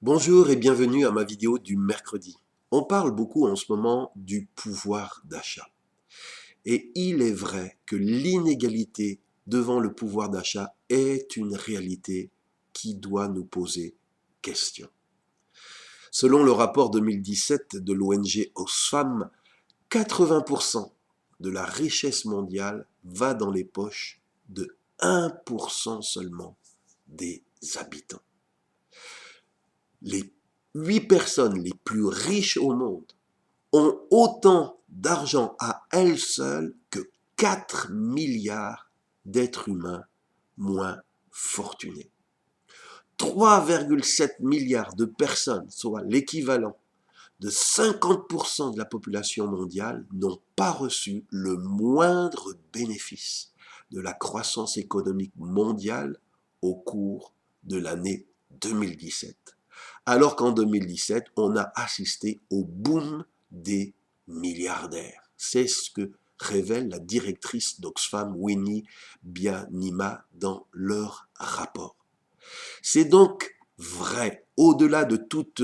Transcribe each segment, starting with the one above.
Bonjour et bienvenue à ma vidéo du mercredi. On parle beaucoup en ce moment du pouvoir d'achat. Et il est vrai que l'inégalité devant le pouvoir d'achat est une réalité qui doit nous poser question. Selon le rapport 2017 de l'ONG Oxfam, 80% de la richesse mondiale va dans les poches de 1% seulement des habitants. Les 8 personnes les plus riches au monde ont autant d'argent à elles seules que 4 milliards d'êtres humains moins fortunés. 3,7 milliards de personnes, soit l'équivalent de 50% de la population mondiale, n'ont pas reçu le moindre bénéfice de la croissance économique mondiale au cours de l'année 2017. Alors qu'en 2017, on a assisté au boom des milliardaires. C'est ce que révèle la directrice d'Oxfam, Winnie Byanyima, dans leur rapport. C'est donc vrai, au-delà de toute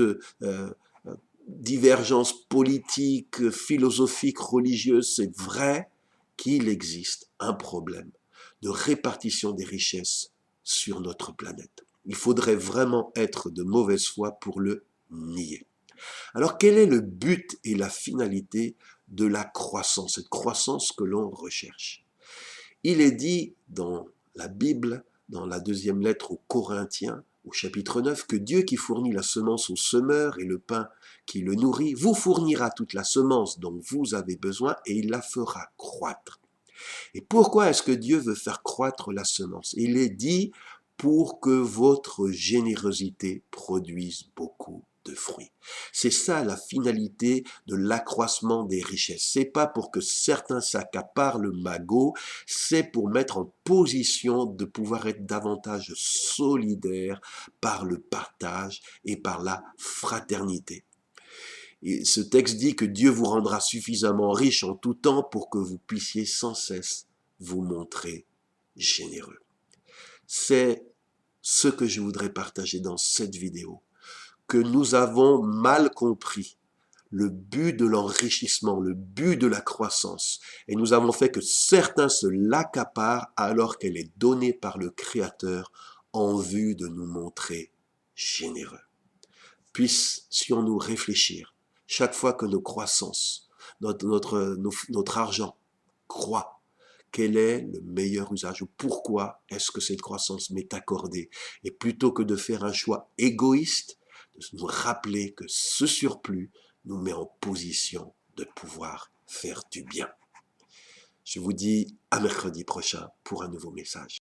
divergence politique, philosophique, religieuse, c'est vrai qu'il existe un problème de répartition des richesses sur notre planète. Il faudrait vraiment être de mauvaise foi pour le nier. Alors quel est le but et la finalité de la croissance, cette croissance que l'on recherche? Il est dit dans la Bible, dans la deuxième lettre aux Corinthiens, au chapitre 9, que Dieu qui fournit la semence au semeur et le pain qui le nourrit, vous fournira toute la semence dont vous avez besoin et il la fera croître. Et pourquoi est-ce que Dieu veut faire croître la semence? Il est dit pour que votre générosité produise beaucoup de fruits. C'est ça la finalité de l'accroissement des richesses. C'est pas pour que certains s'accaparent le magot, c'est pour mettre en position de pouvoir être davantage solidaire par le partage et par la fraternité. Et ce texte dit que Dieu vous rendra suffisamment riche en tout temps pour que vous puissiez sans cesse vous montrer généreux. C'est ce que je voudrais partager dans cette vidéo, que nous avons mal compris le but de l'enrichissement, le but de la croissance. Et nous avons fait que certains se l'accaparent alors qu'elle est donnée par le Créateur en vue de nous montrer généreux. Puissions-nous réfléchir chaque fois que nos croissances, notre argent croît, quel est le meilleur usage ou pourquoi est-ce que cette croissance m'est accordée? Et plutôt que de faire un choix égoïste, de nous rappeler que ce surplus nous met en position de pouvoir faire du bien. Je vous dis à mercredi prochain pour un nouveau message.